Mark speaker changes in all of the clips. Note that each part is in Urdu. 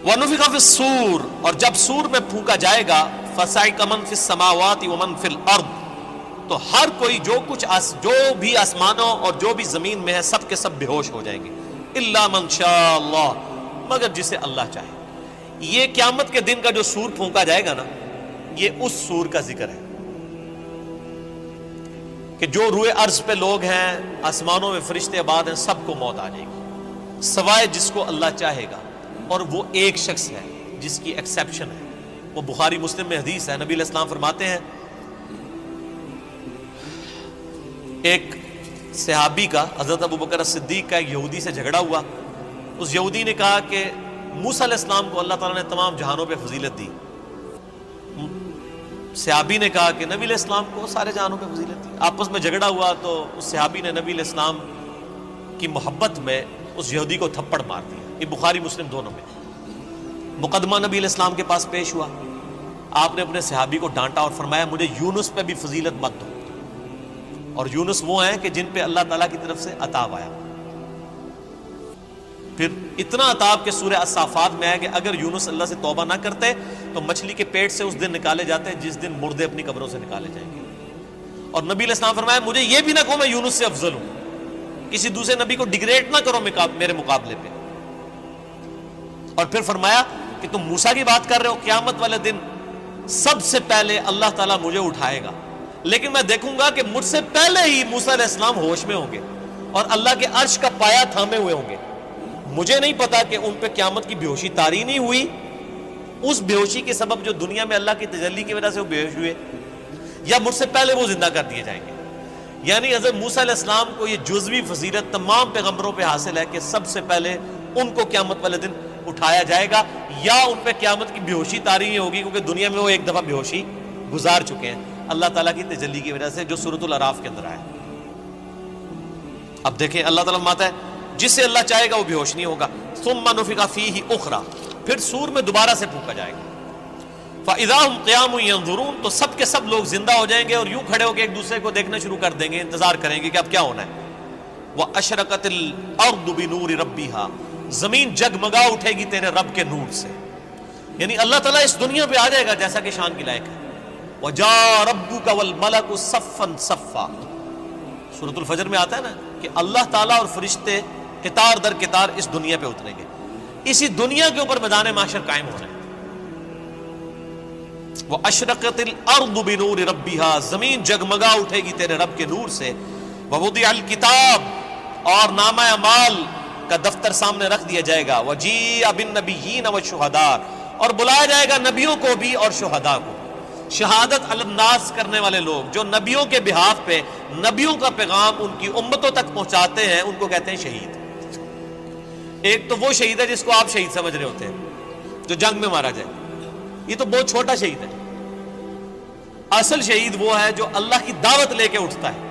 Speaker 1: وَنُفِخَ فِي الصُّورِ، اور جب سور میں پھونکا جائے گا، فَصَعِقَ مَن فِي السَّمَاوَاتِ وَمَن فِي الْأَرْضِ، تو ہر کوئی جو بھی آسمانوں اور جو بھی زمین میں ہے سب کے سب بے ہوش ہو جائیں گے، اِلَّا مَن شَاءَ اللَّهُ، مگر جسے اللہ چاہے۔ یہ قیامت کے دن کا جو سور پھونکا جائے گا نا، یہ اس سور کا ذکر ہے کہ جو روئے ارض پہ لوگ ہیں، آسمانوں میں فرشتے آباد ہیں، سب کو موت آ جائے گی سوائے جس کو اللہ چاہے گا، اور وہ ایک شخص ہے جس کی ایکسیپشن ہے، وہ بخاری مسلم میں حدیث ہے، نبی علیہ السلام فرماتے ہیں ایک صحابی کا، حضرت ابوبکر صدیق کا ایک یہودی سے جھگڑا ہوا، اس یہودی نے کہا کہ موسیٰ علیہ السلام کو اللہ تعالیٰ نے تمام جہانوں پہ فضیلت دی، صحابی نے کہا کہ نبی علیہ السلام کو سارے جہانوں پہ فضیلت دی، آپس میں جھگڑا ہوا تو اس صحابی نے نبی علیہ السلام کی محبت میں اس یہودی کو تھپڑ مار دیا، یہ بخاری مسلم دونوں میں۔ مقدمہ نبی علیہ السلام کے پاس پیش ہوا، آپ نے اپنے صحابی کو ڈانٹا اور فرمایا مجھے یونس پہ بھی فضیلت مت دو، اور یونس وہ ہیں کہ جن پہ اللہ تعالیٰ کی طرف سے عطاب آیا، پھر اتنا عطاب کہ سورہ الصافات میں ہے کہ اگر یونس اللہ سے توبہ نہ کرتے تو مچھلی کے پیٹ سے اس دن نکالے جاتے جس دن مردے اپنی قبروں سے نکالے جائیں گے، اور نبی علیہ السلام فرمایا مجھے یہ بھی نہ کہو میں یونس سے افضل ہوں، کسی دوسرے نبی کو ڈیگریڈ نہ کرو میرے مقابلے پہ، اور پھر فرمایا کہ تم موسیٰ کی بات کر رہے ہو، قیامت والے دن سب سے پہلے اللہ تعالیٰ مجھے اٹھائے گا، لیکن میں دیکھوں گا کہ مجھ سے پہلے ہی موسیٰ علیہ السلام ہوش میں ہوں گے اور اللہ کے عرش کا پایا تھامے ہوئے ہوں گے، مجھے نہیں پتا کہ ان پہ قیامت کی بے ہوشی طاری نہیں ہوئی، اس بے ہوشی کے سبب جو دنیا میں اللہ کی تجلی کی وجہ سے وہ بے ہوش ہوئے، یا مجھ سے پہلے وہ زندہ کر دیے جائیں گے۔ یعنی حضرت موسیٰ علیہ السلام کو یہ جزوی فضیلت تمام پیغمبروں پہ حاصل ہے کہ سب سے پہلے ان کو قیامت والے دن اٹھایا جائے گا، یا ان پہ قیامت کی بے ہوشی طاری نہیں ہوگی کیونکہ دنیا میں وہ ایک دفعہ بے ہوشی گزار چکے ہیں اللہ تعالیٰ کی تجلی کی وجہ سے، جو سورۃ الاعراف کے اندر آیا۔ اب دیکھیں اللہ تعالیٰ فرماتا ہے جسے اللہ چاہے گا وہ بے ہوش نہیں ہوگا، ثم نفخ فیہ اخری، پھر سور میں دوبارہ سے پھونکا جائے گا، فاذا هم قیام ینظرون، تو سب کے سب لوگ زندہ ہو جائیں گے اور یوں کھڑے ہو کے ایک دوسرے کو دیکھنا شروع کر دیں گے، انتظار کریں گے کہ اب کیا ہونا ہے۔ واشرقت الارض بنور ربها، زمین جگمگا اٹھے گی تیرے رب کے نور سے، یعنی اللہ تعالیٰ اس دنیا پہ آ جائے گا جیسا کہ شان کی لائق ہے۔ وجاء ربک والملک صفا صفا، سورۃ الفجر میں آتا ہے نا کہ اللہ تعالیٰ اور فرشتے قطار در قطار اس دنیا پہ اتریں گے، اسی دنیا کے اوپر میدان محشر قائم ہونا ہے۔ واشرقت الارض بنور ربها، زمین جگمگا اٹھے گی تیرے رب کے نور سے۔ ووضع الکتاب، اور نامہ اعمال کا دفتر سامنے رکھ دیا جائے گا۔ وجیء بالنبیین والشہداء، اور بلایا جائے گا نبیوں کو بھی اور شہداء کو، شہادت علی الناس کرنے والے لوگ جو نبیوں کے بہاف پہ نبیوں کا پیغام ان کی امتوں تک پہنچاتے ہیں، ان کو کہتے ہیں شہید۔ ایک تو وہ شہید ہے جس کو آپ شہید سمجھ رہے ہوتے ہیں جو جنگ میں مارا جائے، یہ تو بہت چھوٹا شہید ہے، اصل شہید وہ ہے جو اللہ کی دعوت لے کے اٹھتا ہے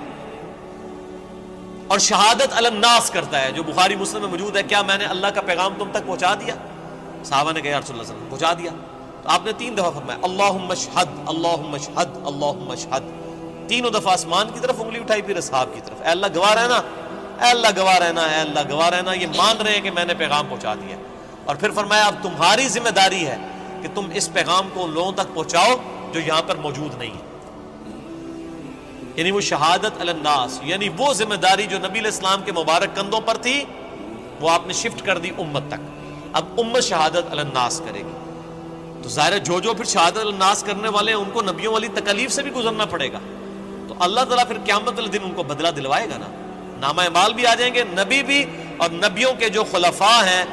Speaker 1: اور شہادت علی الناس کرتا ہے، جو بخاری مسلم میں موجود ہے، کیا میں نے اللہ کا پیغام تم تک پہنچا دیا؟ صحابہ نے کہا یا رسول اللہ صلی اللہ علیہ وسلم پہنچا دیا، تو آپ نے 3 دفعہ فرمایا اللہم اشہد اللہم اشہد اللہم اشہد، تینوں دفعہ آسمان کی طرف انگلی اٹھائی، پھر اصحاب کی طرف، اے اللہ گواہ رہنا، اے اللہ گواہ رہنا، اے اللہ گواہ رہنا، یہ مان رہے ہیں کہ میں نے پیغام پہنچا دیا، اور پھر فرمایا اب تمہاری ذمہ داری ہے کہ تم اس پیغام کو ان لوگوں تک پہنچاؤ جو یہاں پر موجود نہیں ہے، یعنی وہ شہادت علی الناس، یعنی وہ ذمہ داری جو نبی علیہ السلام کے مبارک کندھوں پر تھی وہ آپ نے شفٹ کر دی امت تک، اب امت شہادت علی الناس کرے گی، تو ظاہر ہے جو پھر شہادت علی الناس کرنے والے ہیں ان کو نبیوں والی تکلیف سے بھی گزرنا پڑے گا، تو اللہ تعالیٰ پھر قیامت والے دن ان کو بدلہ دلوائے گا نا، نامہ اعمال بھی آ جائیں گے، نبی بھی، اور نبیوں کے جو خلفاء ہیں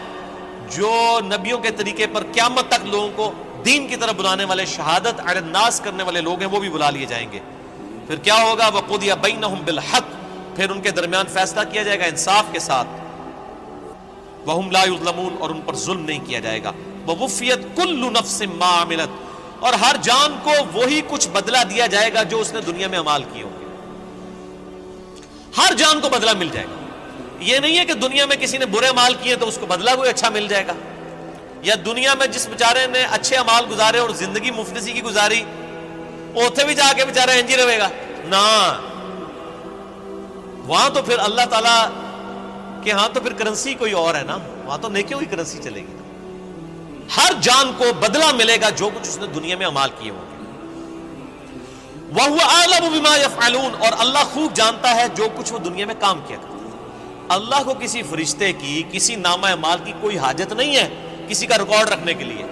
Speaker 1: جو نبیوں کے طریقے پر قیامت تک لوگوں کو دین کی طرف بلانے والے، شہادت علی الناس کرنے والے لوگ ہیں، وہ بھی بلا لیے جائیں گے۔ پھر کیا ہوگا؟ وَقُضِيَ بَيْنَهُمْ بِالْحَقِّ، پھر ان کے درمیان فیصلہ کیا جائے گا انصاف کے ساتھ، وَهُمْ لَا يُظْلَمُونَ، اور ان پر ظلم نہیں کیا جائے گا، وَوُفِّيَتْ كُلُّ نَفْسٍ مَّا عَمِلَتْ، اور ہر جان کو وہی کچھ بدلہ دیا جائے گا جو اس نے دنیا میں اعمال کیے ہوں گے، ہر جان کو بدلہ مل جائے گا، یہ نہیں ہے کہ دنیا میں کسی نے برے اعمال کیے تو اس کو بدلہ کوئی اچھا مل جائے گا، یا دنیا میں جس بیچارے نے اچھے اعمال گزارے اور زندگی مفلسی کی گزاری اوتھے بھی جا کے بیچارہ انجی رہے گا، نہ، وہاں تو پھر اللہ تعالیٰ کہ ہاں تو پھر کرنسی کوئی اور ہے نا، وہاں تو نیکیوں کی کرنسی چلے گی نا، ہر جان کو بدلہ ملے گا جو کچھ اس نے دنیا میں اعمال کیے ہوں گے. وَهُوَ أَعْلَمُ بِمَا يَفْعَلُونَ, اور اللہ خوب جانتا ہے جو کچھ وہ دنیا میں کام کیا کرتے ہیں. اللہ کو کسی فرشتے کی, کسی نامہ اعمال کی کوئی حاجت نہیں ہے کسی کا ریکارڈ رکھنے کے لیے.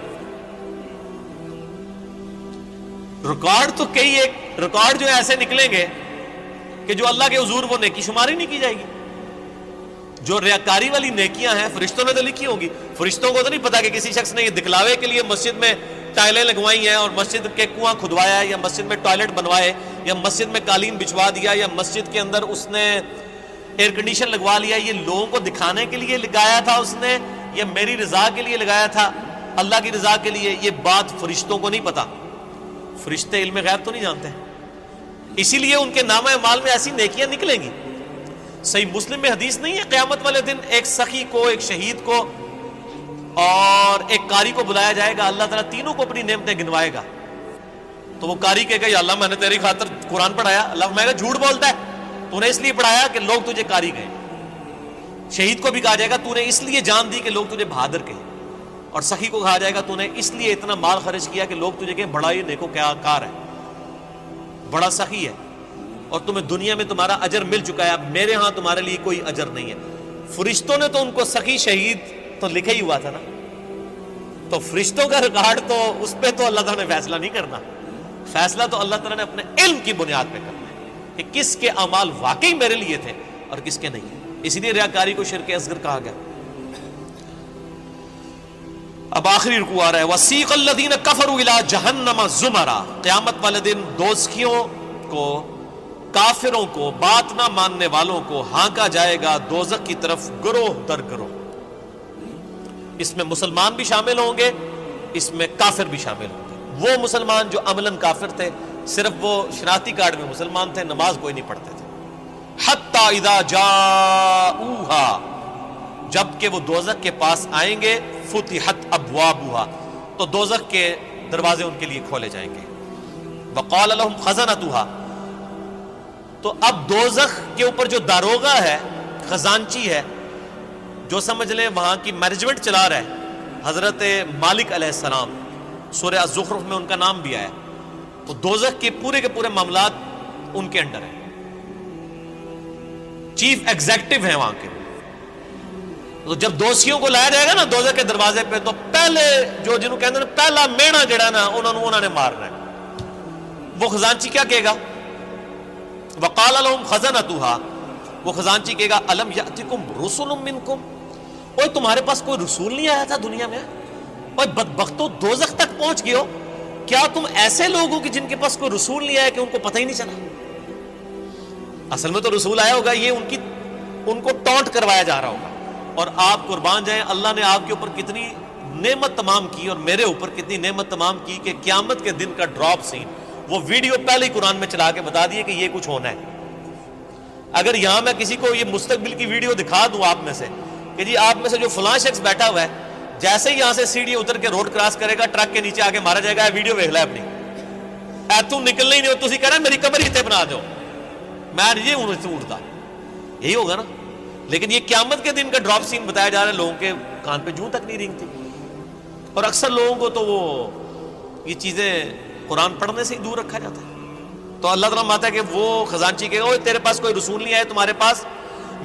Speaker 1: ریکارڈ تو کئی ایک ریکارڈ جو ایسے نکلیں گے کہ جو اللہ کے حضور وہ نیکی شماری نہیں کی جائے گی. جو ریاکاری والی نیکیاں ہیں فرشتوں نے تو لکھی ہوں گی. فرشتوں کو تو نہیں پتا کہ کسی شخص نے یہ دکھلاوے کے لیے مسجد میں ٹائلیں لگوائی ہیں اور مسجد کے کنواں کھدوایا ہے, یا مسجد میں ٹوائلٹ بنوائے, یا مسجد میں قالین بچھوا دیا, یا مسجد کے اندر اس نے ایئر کنڈیشن لگوا لیا. یہ لوگوں کو دکھانے کے لیے لگایا تھا اس نے, یا میری رضا کے لیے لگایا تھا, اللہ کی رضا کے لیے؟ یہ بات فرشتوں کو نہیں پتا. فرشتے علم غیب تو نہیں جانتے, اسی لیے ان کے نامہ اعمال میں ایسی نیکیاں نکلیں گی. صحیح مسلم میں حدیث نہیں ہے قیامت والے دن ایک سخی کو, ایک شہید کو اور ایک قاری کو بلایا جائے گا, اللہ تعالیٰ تینوں کو اپنی نعمتیں گنوائے گا. تو وہ قاری کہے گا یا اللہ میں نے تیری خاطر قرآن پڑھایا. اللہ میں کہا جھوٹ بولتا ہے, تو نے اس لیے پڑھایا کہ لوگ تجھے قاری کہیں. شہید کو بھی کہا جائے گا تو نے اس لیے جان دی کہ لوگ تجھے بہادر کہیں. اور سخی کو کہا جائے گا تو نے اس لیے اتنا مال خرچ کیا کہ لوگ تجھے کہیں بڑا ہی نیکو کیا کار ہے, بڑا سخی ہے, اور تمہیں دنیا میں تمہارا اجر مل چکا ہے, اب میرے ہاں تمہارے لیے کوئی اجر نہیں ہے. فرشتوں نے تو ان کو سخی شہید تو لکھا ہی ہوا تھا نا, تو فرشتوں کا ریکارڈ تو اس پہ تو اللہ تعالیٰ نے فیصلہ نہیں کرنا. فیصلہ تو اللہ تعالیٰ نے اپنے علم کی بنیاد پہ کرنا ہے کہ کس کے اعمال واقعی میرے لیے تھے اور کس کے نہیں. اسی لیے ریاکاری کو شرک اصغر کہا گیا. اب آخری رکوع آ رہا ہے, وَسِيقَ الَّذِينَ كَفَرُوا إِلَىٰ جَهَنَّمَ زُمَرًا. قیامت والے دن دوزخیوں کو, کافروں کو, بات نہ ماننے والوں کو ہانکا جائے گا دوزخ کی طرف گروہ در گروہ. اس میں مسلمان بھی شامل ہوں گے, اس میں کافر بھی شامل ہوں گے. وہ مسلمان جو عملاً کافر تھے, صرف وہ شناختی کارڈ میں مسلمان تھے, نماز کوئی نہیں پڑھتے تھے. حتی اذا جاؤہا, جب کہ وہ دوزخ کے پاس آئیں گے, فتحت ابوابہا, تو دوزخ کے دروازے ان کے لیے کھولے جائیں گے. وقال لهم خزنتہا, تو اب دوزخ کے اوپر جو داروغہ ہے, خزانچی ہے, جو سمجھ لیں وہاں کی مینجمنٹ چلا رہا ہے, حضرت مالک علیہ السلام, سورہ الزخرف میں ان کا نام بھی آیا. تو دوزخ کے پورے معاملات ان کے انڈر ہیں, چیف ایگزیکٹو ہیں وہاں کے. تو جب دوزخیوں کو لایا جائے گا نا دوزخ کے دروازے پہ, تو پہلے جو جنہوں کہتے ہیں پہلا مینا جڑا نا انہوں نے مارنا ہے. وہ خزانچی کیا کہے گا؟ وقال لهم خزنتها, وہ خزانچی کہے گا الم یاتکم رسل منکم, اوے تمہارے پاس کوئی رسول نہیں آیا تھا دنیا میں؟ اوے بدبختو دوزخ تک پہنچ گئے ہو, کیا تم ایسے لوگ ہو کہ جن کے پاس کوئی رسول نہیں آیا کہ ان کو پتہ ہی نہیں چلا؟ اصل میں تو رسول آیا ہوگا, یہ ان کو ٹونٹ کروایا جا رہا ہوگا. اور آپ قربان جائیں, اللہ نے آپ کے اوپر کتنی نعمت تمام کی اور میرے اوپر کتنی نعمت تمام کی کہ قیامت کے دن کا ڈراپ سین وہ ویڈیو پہلے ہی قرآن میں چلا کے بتا دیے کہ یہ کچھ ہونا ہے. اگر یہاں میں کسی کو یہ مستقبل کی ویڈیو دکھا دوں آپ میں سے کہ جی آپ میں سے جو فلاں شخص بیٹھا ہوا ہے, جیسے ہی یہاں سے سیڑھی اتر کے روڈ کراس کرے گا ٹرک کے نیچے آ کے مارا جائے گا, ویڈیو دیکھ لے اپنی, تم نکلنا ہی نہیں ہو, تھی کہہ رہے میری کمر اتنے بنا دو, میں یہ اٹھتا, یہی ہوگا نا. لیکن یہ قیامت کے دن کا ڈراپ سین بتایا جا رہا ہے, لوگوں کے کان پہ جوں تک نہیں رینگتی. اور اکثر لوگوں کو تو وہ یہ چیزیں قرآن پڑھنے سے ہی دور رکھا جاتا ہے. تو اللہ تعالیٰ ماتا ہے کہ وہ خزانچی کہے گا تیرے پاس کوئی رسول نہیں آئے تمہارے پاس,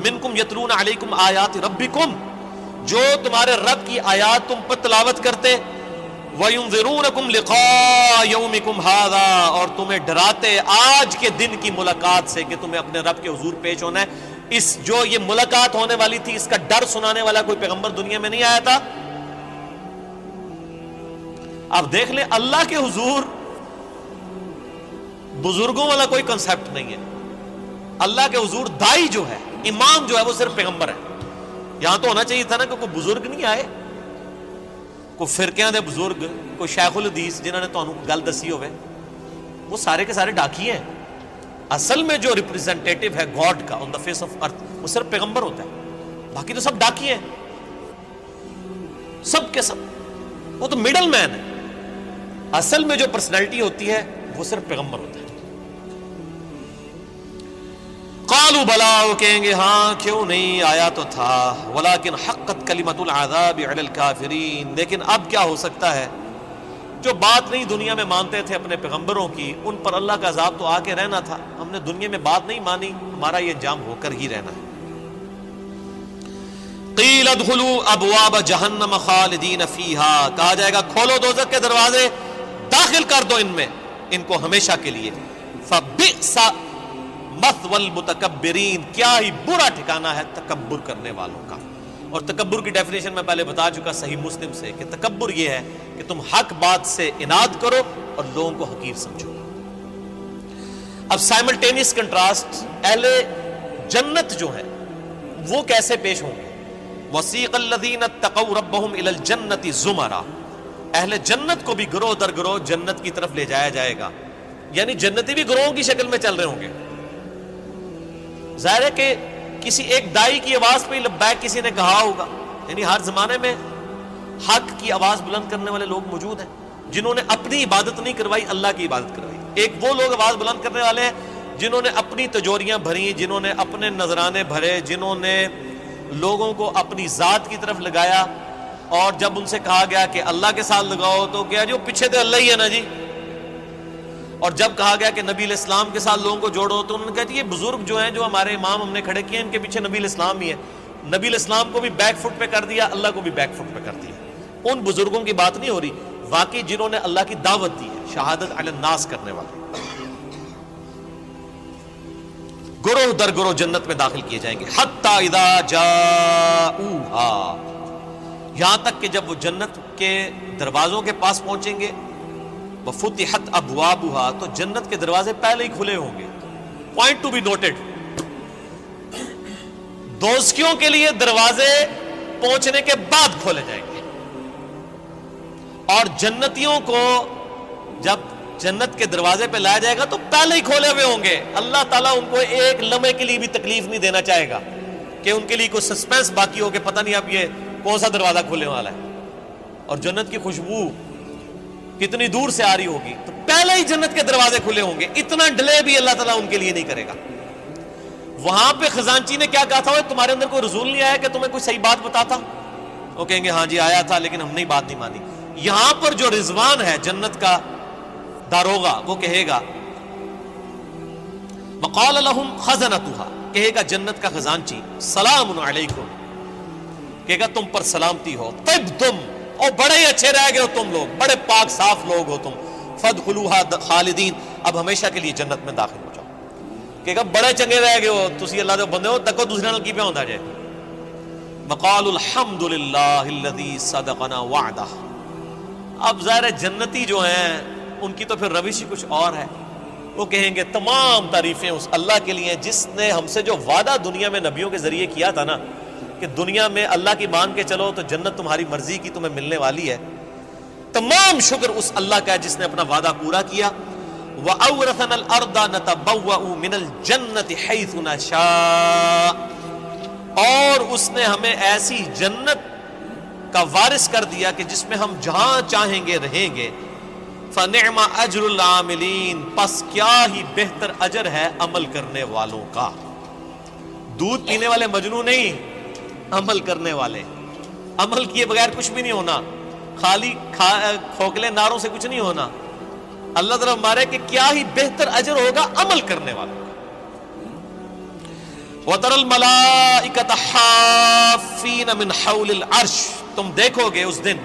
Speaker 1: منکم یتلون علیکم آیات ربکم, جو تمہارے رب کی آیات تم پر تلاوت کرتے, وَيُنذِرُونَكُمْ لِقَاءَ يَوْمِكُمْ هَذَا, اور تمہیں ڈراتے آج کے دن کی ملاقات سے کہ تمہیں اپنے رب کے حضور پیش ہونا ہے. اس جو یہ ملاقات ہونے والی تھی اس کا ڈر سنانے والا کوئی پیغمبر دنیا میں نہیں آیا تھا. اب دیکھ لیں اللہ کے حضور بزرگوں والا کوئی کنسپٹ نہیں ہے. اللہ کے حضور دائی جو ہے, امام جو ہے, وہ صرف پیغمبر ہے. یہاں تو ہونا چاہیے تھا نا کہ کوئی بزرگ نہیں آئے, کوئی فرقیاں دے بزرگ, کوئی شیخ الحدیث جنہوں نے تانوں گل دسی ہوئے, وہ سارے کے سارے ڈاکی ہیں. اصل میں جو ریپریزنٹیٹو ہے گاڈ کا آن دا فیس آف ارتھ وہ صرف پیغمبر ہوتا ہے, باقی تو سب ڈاکی ہیں, سب کے سب, وہ تو مڈل مین ہے. اصل میں جو پرسنالٹی ہوتی ہے وہ صرف پیغمبر ہوتا ہے. قالوا بلا، وہ کہیں گے ہاں کیوں نہیں، آیا تو تھا، ولکن حقت کلمۃ العذاب علی الکافرین، لیکن اب کیا ہو سکتا ہے، جو بات نہیں دنیا میں مانتے تھے اپنے پیغمبروں کی، ان پر اللہ کا عذاب تو آ کے رہنا تھا، ہم نے دنیا میں بات نہیں مانی، ہمارا یہ انجام ہو کر ہی رہنا ہے۔ قیل ادخلوا ابواب جہنم خالدین فیہا، کہا جائے گا کھولو دوزخ کے دروازے، داخل کر دو ان میں، ان کو ہمیشہ کے لیے۔ فبئس مثوى المتکبرین، کیا ہی برا ٹھکانہ ہے تکبر کرنے والوں کا۔ اور تکبر کی ڈیفینیشن میں پہلے بتا چکا صحیح مسلم سے کہ تکبر یہ ہے کہ تم حق بات سے اناد کرو اور لوگوں کو حقیر سمجھو۔ اب سائملٹینیس کنٹراسٹ، اہل جنت جو ہیں وہ کیسے پیش ہوں گے؟ وسیق الذین اتقوا ربهم الی الجنۃ زمرا، اہل جنت کو بھی گروہ در گروہ جنت کی طرف لے جایا جائے گا، یعنی جنتی بھی گروہوں کی شکل میں چل رہے ہوں گے۔ ظاہر ہے کہ کسی ایک دائی کی آواز پہ لبیک کسی نے کہا ہوگا، یعنی ہر زمانے میں حق کی آواز بلند کرنے والے لوگ موجود ہیں جنہوں نے اپنی عبادت نہیں کروائی، اللہ کی عبادت کروائی۔ ایک وہ لوگ آواز بلند کرنے والے ہیں جنہوں نے اپنی تجوریاں بھری، جنہوں نے اپنے نذرانے بھرے، جنہوں نے لوگوں کو اپنی ذات کی طرف لگایا، اور جب ان سے کہا گیا کہ اللہ کے ساتھ لگاؤ تو کیا جو پیچھے تو اللہ ہی ہے نا جی، اور جب کہا گیا کہ نبی علیہ السلام کے ساتھ لوگوں کو جوڑو تو انہوں نے کہا کہ یہ بزرگ جو ہیں جو ہمارے امام ہم نے کھڑے کیے ان کے پیچھے نبی علیہ السلام ہی ہے۔ نبی علیہ السلام کو بھی بیک فٹ پہ کر دیا، اللہ کو بھی بیک فٹ پہ کر دیا۔ ان بزرگوں کی بات نہیں ہو رہی، واقعی جنہوں نے اللہ کی دعوت دی ہے، شہادت علی الناس کرنے والے گروہ در گروہ جنت میں داخل کیے جائیں گے۔ حتی اذا جاؤہا، یہاں تک کہ جب وہ جنت کے دروازوں کے پاس پہنچیں گے، وفتحت ابوابها، تو جنت کے دروازے پہلے ہی کھلے ہوں گے۔ پوائنٹ ٹو بی نوٹڈ، دوزخیوں کے لیے دروازے پہنچنے کے بعد کھولے جائیں گے، اور جنتیوں کو جب جنت کے دروازے پہ لایا جائے گا تو پہلے ہی کھولے ہوئے ہوں گے۔ اللہ تعالیٰ ان کو ایک لمحے کے لیے بھی تکلیف نہیں دینا چاہے گا کہ ان کے لیے کوئی سسپینس باقی ہو کہ پتہ نہیں اب یہ کون سا دروازہ کھولنے والا ہے، اور جنت کی خوشبو کتنی دور سے آ رہی ہوگی، تو پہلے ہی جنت کے دروازے کھلے ہوں گے، اتنا ڈیلے بھی اللہ تعالیٰ ان کے لیے نہیں کرے گا۔ وہاں پہ خزانچی نے کیا کہا تھا، تمہارے اندر کوئی رسول نہیں آیا کہ تمہیں کوئی صحیح بات بتاتا؟ وہ کہیں گے ہاں جی آیا تھا لیکن ہم نے بات نہیں مانی۔ یہاں پر جو رضوان ہے جنت کا داروغہ، وہ کہے گا وقال لهم خزنتها، کہے گا جنت کا خزانچی سلام علیکم، کہے گا تم پر سلامتی ہو، طبتم، اور بڑے ہی اچھے رہ گئے ہو تم لوگ، بڑے پاک صاف لوگ ہو تم، فادخلوها خالدین، اب ہمیشہ کے لیے جنت میں داخل ہو جاؤ۔ کہے گا بڑے چنگے رہ گئے ہو تسی اللہ دے بندے ہو، تکو دوسرے نال کی پہ ہوندا جائے۔ وقالوا الحمد للہ الذی صدقنا وعدہ، اب ظاہر جنتی جو ہیں ان کی تو پھر روش ہی کچھ اور ہے، وہ کہیں گے تمام تعریفیں اس اللہ کے لیے جس نے ہم سے جو وعدہ دنیا میں نبیوں کے ذریعے کیا تھا نا کہ دنیا میں اللہ کی مان کے چلو تو جنت تمہاری مرضی کی تمہیں ملنے والی ہے، تمام شکر اس اللہ کا ہے جس نے اپنا وعدہ پورا کیا۔ وَأَوْرَثَنَا الْأَرْضَ نَتَبَوَّأُ مِنَ الْجَنَّةِ حَيْثُ نَشَاءُ، اور اس نے ہمیں ایسی جنت کا وارث کر دیا کہ جس میں ہم جہاں چاہیں گے رہیں گے۔ فَنِعْمَ أَجْرُ الْعَامِلِينَ، پس کیا ہی بہتر اجر ہے عمل کرنے والوں کا۔ دودھ پینے والے مجنون نہیں، عمل کرنے والے، عمل کیے بغیر کچھ بھی نہیں ہونا، خالی کھوکھلے نعروں سے کچھ نہیں ہونا۔ اللہ تعالیٰ مارے کہ کیا ہی بہتر اجر ہوگا عمل کرنے والوں کا۔ وَتَرَى الْمَلَائِكَةَ حَافِّينَ مِنْ حَوْلِ الْعَرْشِ، تم دیکھو گے اس دن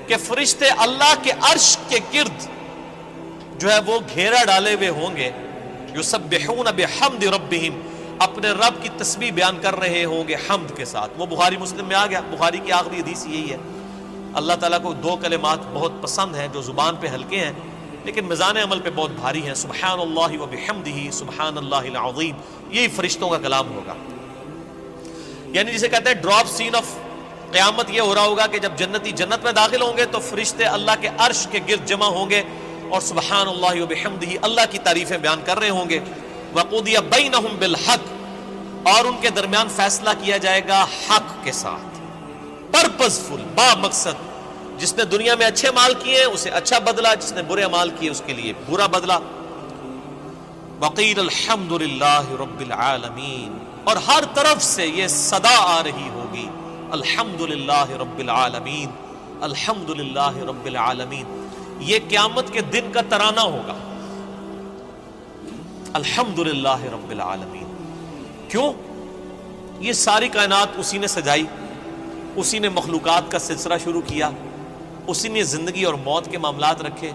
Speaker 1: کہ فرشتے اللہ کے عرش کے گرد جو ہے وہ گھیرا ڈالے ہوئے ہوں گے، یسبحون بحمد ربہم، اپنے رب کی تسبیح بیان کر رہے ہوں گے حمد کے ساتھ۔ وہ بخاری مسلم میں آ گیا، بخاری کی آخری حدیث یہی ہے۔ اللہ تعالیٰ کو دو کلمات بہت پسند ہیں جو زبان پہ ہلکے ہیں لیکن میزان عمل پہ بہت بھاری ہیں، سبحان اللہ و بحمدہ سبحان اللہ العظیم، یہی فرشتوں کا کلام ہوگا۔ یعنی جسے کہتے ہیں ڈراپ سین آف قیامت یہ ہو رہا ہوگا کہ جب جنتی جنت میں داخل ہوں گے تو فرشتے اللہ کے عرش کے گرد جمع ہوں گے اور سبحان اللہ و بحمدہ اللہ کی تعریفیں بیان کر رہے ہوں گے۔ وَقُضِيَ بَيْنَهُمْ بِالْحَقِّ، اور ان کے درمیان فیصلہ کیا جائے گا حق کے ساتھ، پرپز فل، با مقصد۔ جس نے دنیا میں اچھے مال کیے اسے اچھا بدلہ، جس نے برے مال کیے اس کے لیے برا بدلہ۔ وقیل الحمد للہ رب العالمین، اور ہر طرف سے یہ صدا آ رہی ہوگی، الحمد للہ رب العالمین، الحمد للہ رب العالمین۔ یہ قیامت کے دن کا ترانہ ہوگا، الحمد للہ رب العالمین۔ کیوں؟ یہ ساری کائنات اسی نے سجائی، اسی نے مخلوقات کا سلسلہ شروع کیا، اسی نے زندگی اور موت کے معاملات رکھے۔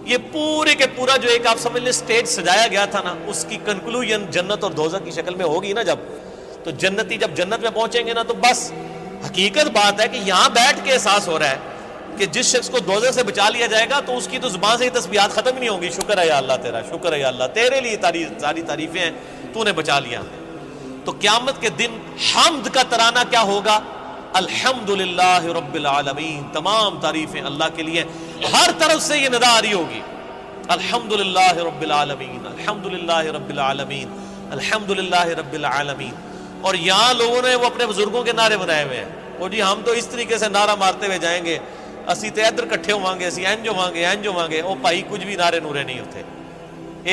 Speaker 1: یہ پورے کے پورا جو ایک آپ سمجھ لیں سٹیج سجایا گیا تھا نا، اس کی کنکلوژن جنت اور دوزخ کی شکل میں ہوگی نا جب، تو جنتی جب جنت میں پہنچیں گے نا تو بس حقیقت بات ہے کہ یہاں بیٹھ کے احساس ہو رہا ہے کہ جس شخص کو دوزخ سے بچا لیا جائے گا تو اس کی تو زبان سے ہی تسبیحات ختم ہی نہیں ہوں گی، شکر ہے یا اللہ تیرا، شکر ہے یا اللہ، تیرے لیے ساری تعریفیں ہیں، تو نے بچا لیا۔ تو قیامت کے دن حمد کا ترانہ کیا ہوگا؟ الحمد للہ رب العالمین، تمام تعریفیں اللہ کے لیے، ہر طرف سے یہ ندا آ رہی ہوگی، الحمد للہ رب العالمین، الحمد للہ رب العالمین، الحمد للہ رب العالمین۔ اور یہاں لوگوں نے وہ اپنے بزرگوں کے نعرے بنائے ہوئے ہیں، اور جی ہم تو اس طریقے سے نعرہ مارتے ہوئے جائیں گے، اسی تے ادھر کٹھے ہوواں گے، اسی اینج ہوواں گے، او بھائی کچھ بھی نعرے نورے نہیں ہوتے۔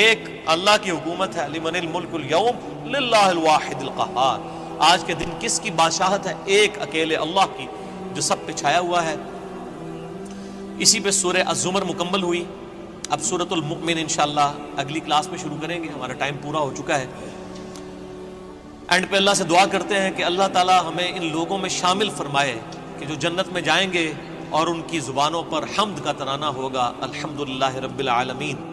Speaker 1: ایک اللہ کی حکومت ہے، لمن الملک اليوم للہ الواحد القہار، آج کے دن کس کی بادشاہت ہے؟ ایک اکیلے اللہ کی، جو سب پہ چھایا ہوا ہے۔ اسی پہ سورہ الزمر مکمل ہوئی۔ اب سورۃ المؤمن انشاءاللہ اگلی کلاس میں شروع کریں گے، ہمارا ٹائم پورا ہو چکا ہے۔ اینڈ پہ اللہ سے دعا کرتے ہیں کہ اللہ تعالی ہمیں ان لوگوں میں شامل فرمائے کہ جو جنت میں جائیں گے اور ان کی زبانوں پر حمد کا ترانہ ہوگا، الحمدللہ رب العالمین۔